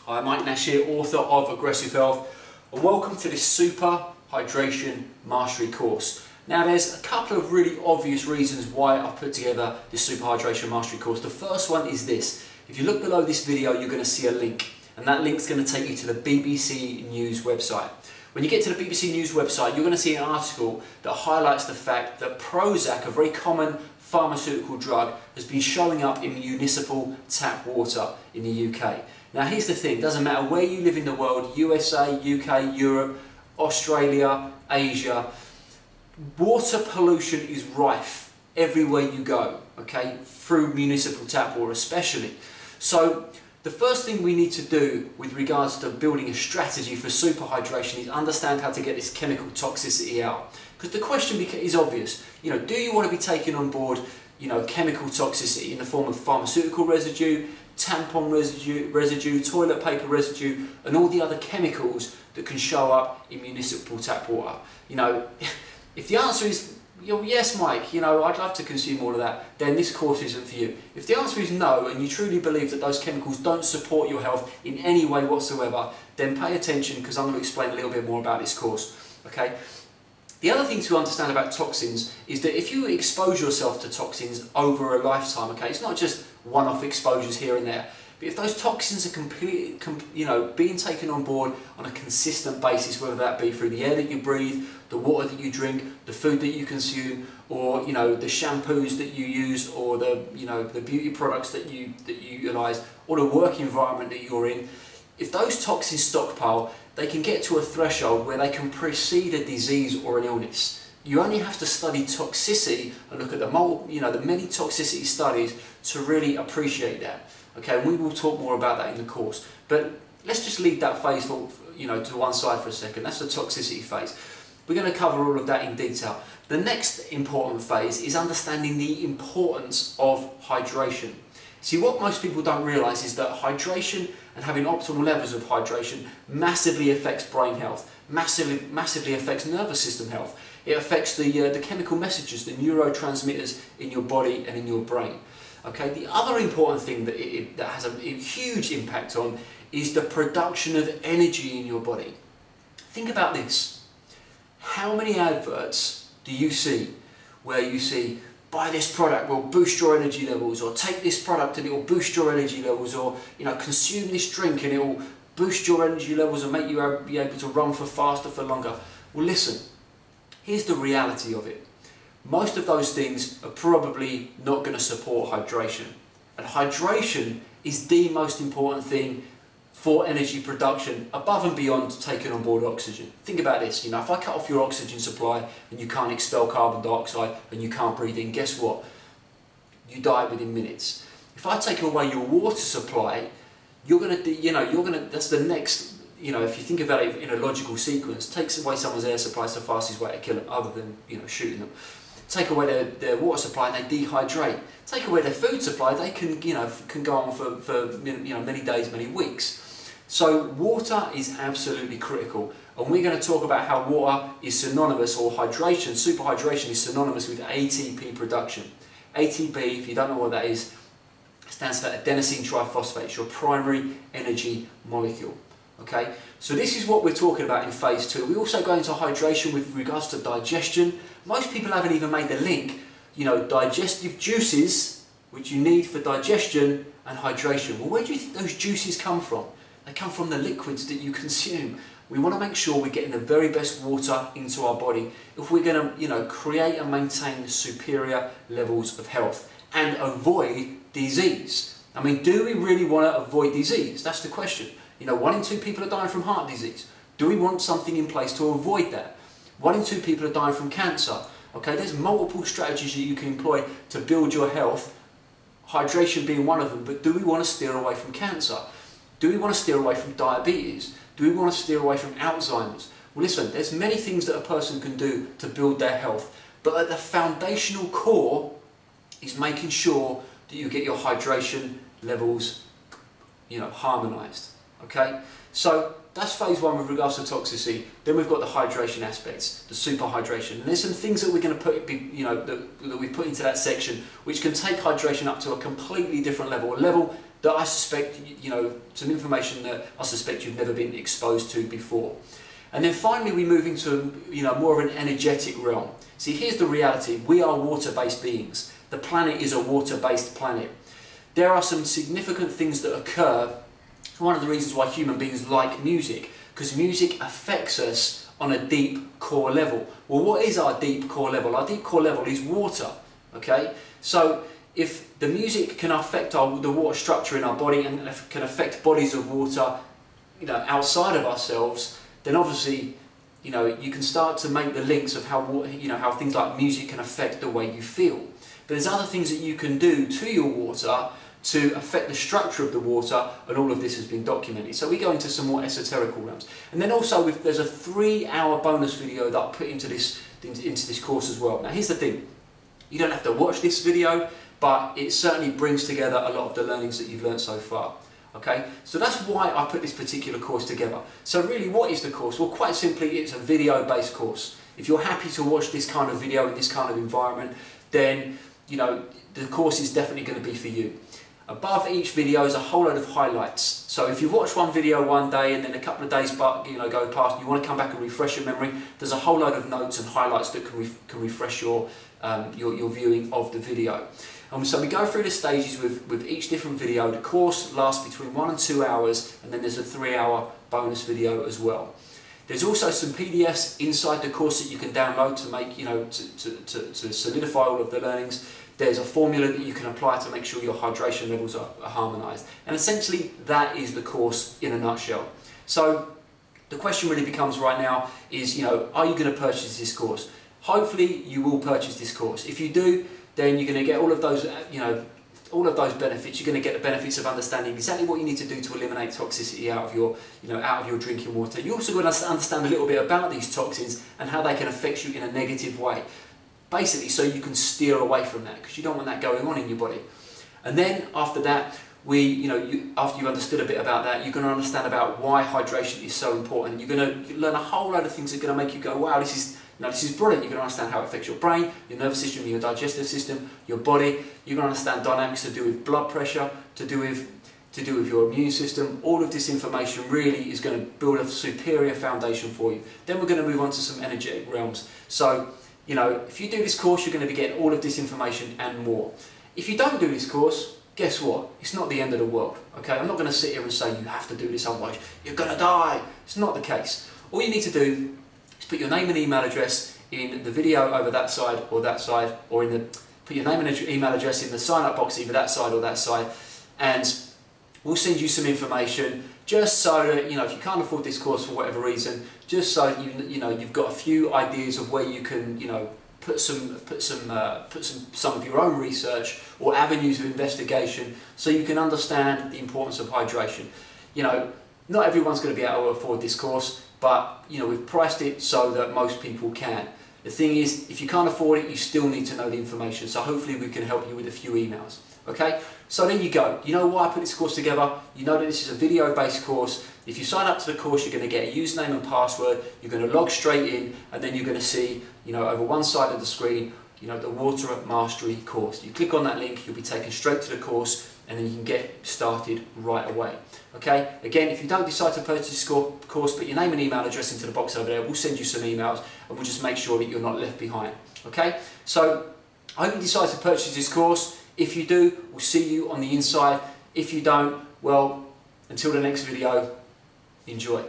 Hi, I'm Nash here, author of Aggressive Health, and welcome to this Super Hydration Mastery course. Now there's a couple of really obvious reasons why I've put together this Super Hydration Mastery course. The first one is this. If you look below this video, you're going to see a link, and that link's going to take you to the BBC News website. When you get to the BBC News website, you're going to see an article that highlights the fact that Prozac, a very common pharmaceutical drug, has been showing up in municipal tap water in the UK. Now here's the thing, it doesn't matter where you live in the world, USA, UK, Europe, Australia, Asia, water pollution is rife everywhere you go, okay, through municipal tap water especially. So the first thing we need to do with regards to building a strategy for super hydration is understand how to get this chemical toxicity out. Because the question is obvious, you know, do you want to be taking on board, you know, chemical toxicity in the form of pharmaceutical residue, tampon residue, toilet paper residue, and all the other chemicals that can show up in municipal tap water? You know, if the answer is, yes Mike, you know, I'd love to consume all of that, then this course isn't for you. If the answer is no, and you truly believe that those chemicals don't support your health in any way whatsoever, then pay attention, because I'm going to explain a little bit more about this course, okay? The other thing to understand about toxins is that if you expose yourself to toxins over a lifetime, okay, it's not just one-off exposures here and there, but if those toxins are being taken on board on a consistent basis, whether that be through the air that you breathe, the water that you drink, the food that you consume, or the shampoos that you use, or the beauty products that you utilise, or the work environment that you're in, if those toxins stockpile, they can get to a threshold where they can precede a disease or an illness. You only have to study toxicity and look at the many toxicity studies to really appreciate that. Okay, and we will talk more about that in the course. But let's just leave that phase to one side for a second. That's the toxicity phase. We're going to cover all of that in detail. The next important phase is understanding the importance of hydration. See, what most people don't realise is that hydration and having optimal levels of hydration massively affects brain health, massively affects nervous system health. It affects the chemical messages, the neurotransmitters in your body and in your brain. Okay, the other important thing that has a huge impact on is the production of energy in your body. Think about this. How many adverts do you see where you see, buy this product, will boost your energy levels, or take this product and it will boost your energy levels, or consume this drink and it will boost your energy levels and make you be able to run for faster, for longer? Well, listen, here's the reality of it. Most of those things are probably not going to support hydration. And hydration is the most important thing for energy production, above and beyond taking on board oxygen. Think about this, if I cut off your oxygen supply and you can't expel carbon dioxide and you can't breathe in, guess what? You die within minutes. If I take away your water supply, that's the next, if you think about it in a logical sequence, takes away someone's air supply, it's the fastest way to kill them, other than, shooting them. Take away their water supply and they dehydrate. Take away their food supply, they can go on for many days, many weeks. So water is absolutely critical, and we're going to talk about how water is synonymous, or hydration, super hydration is synonymous with ATP production. ATP, if you don't know what that is, stands for adenosine triphosphate. It's your primary energy molecule. Okay, so this is what we're talking about in phase 2. We also go into hydration with regards to digestion. Most people haven't even made the link, digestive juices, which you need for digestion, and hydration. Well, where do you think those juices come from? They come from the liquids that you consume. We want to make sure we're getting the very best water into our body if we're going to, create and maintain superior levels of health and avoid disease. I mean, do we really want to avoid disease? That's the question. 1 in 2 people are dying from heart disease. Do we want something in place to avoid that? 1 in 2 people are dying from cancer. Okay, there's multiple strategies that you can employ to build your health, hydration being one of them, but do we want to steer away from cancer? Do we want to steer away from diabetes? Do we want to steer away from Alzheimer's? Well, listen, there's many things that a person can do to build their health, but at the foundational core is making sure that you get your hydration levels, harmonized. Okay, so that's phase 1 with regards to toxicity. Then we've got the hydration aspects, the super hydration. And there's some things that we're going to put, that we put into that section, which can take hydration up to a completely different level, a level that I suspect, some information that I suspect you've never been exposed to before. And then finally we move into, more of an energetic realm. See, here's the reality. We are water-based beings. The planet is a water-based planet. There are some significant things that occur. One of the reasons why human beings like music, because music affects us on a deep core level. Well, what is our deep core level? Our deep core level is water, okay? So if the music can affect the water structure in our body and can affect bodies of water, outside of ourselves, then obviously, you can start to make the links of how things like music can affect the way you feel. But there's other things that you can do to your water to affect the structure of the water, and all of this has been documented. So we go into some more esoterical realms. And then also there's a 3-hour bonus video that I put into this course as well. Now here's the thing, you don't have to watch this video, but it certainly brings together a lot of the learnings that you've learned so far. Okay, so that's why I put this particular course together. So really, what is the course? Well, quite simply, it's a video-based course. If you're happy to watch this kind of video in this kind of environment, then the course is definitely going to be for you. Above each video is a whole load of highlights. So if you've watched one video one day and then a couple of days go past, and you want to come back and refresh your memory, there's a whole load of notes and highlights that can refresh your viewing of the video. So we go through the stages with each different video. The course lasts between 1 and 2 hours, and then there's a 3-hour bonus video as well. There's also some PDFs inside the course that you can download to make, to solidify all of the learnings. There's a formula that you can apply to make sure your hydration levels are harmonised. And essentially, that is the course in a nutshell. So the question really becomes right now is, are you going to purchase this course? Hopefully, you will purchase this course. If you do, then you're going to get all of those, all of those benefits. You're going to get the benefits of understanding exactly what you need to do to eliminate toxicity out of your drinking water. You're also going to understand a little bit about these toxins and how they can affect you in a negative way. Basically, so you can steer away from that, because you don't want that going on in your body. And then after that, after you've understood a bit about that, you're going to understand about why hydration is so important. You're going to learn a whole load of things that are going to make you go, wow, this is brilliant. You're going to understand how it affects your brain, your nervous system, your digestive system, your body. You're going to understand dynamics to do with blood pressure, to do with your immune system. All of this information really is going to build a superior foundation for you. Then we're going to move on to some energetic realms. So, if you do this course, you're going to be getting all of this information and more. If you don't do this course, guess what? It's not the end of the world, okay? I'm not going to sit here and say you have to do this, otherwise you're going to die. It's not the case. All you need to do is put your name and email address in the video over that side, or put your name and email address in the sign-up box, either that side or that side, and we'll send you some information, just so that, if you can't afford this course for whatever reason, just so you've got a few ideas of where you can, put some of your own research or avenues of investigation, so you can understand the importance of hydration. Not everyone's going to be able to afford this course, but we've priced it so that most people can. The thing is, if you can't afford it, you still need to know the information. So hopefully we can help you with a few emails. Okay, so there you go. You know why I put this course together. You know that this is a video-based course. If you sign up to the course, you're going to get a username and password. You're going to log straight in, and then you're going to see, over one side of the screen, the Water Mastery course. You click on that link, you'll be taken straight to the course, and then you can get started right away. Okay, again, if you don't decide to purchase this course, put your name and email address into the box over there. We'll send you some emails, and we'll just make sure that you're not left behind. Okay, so I hope you decide to purchase this course. If you do, we'll see you on the inside. If you don't, well, until the next video, enjoy.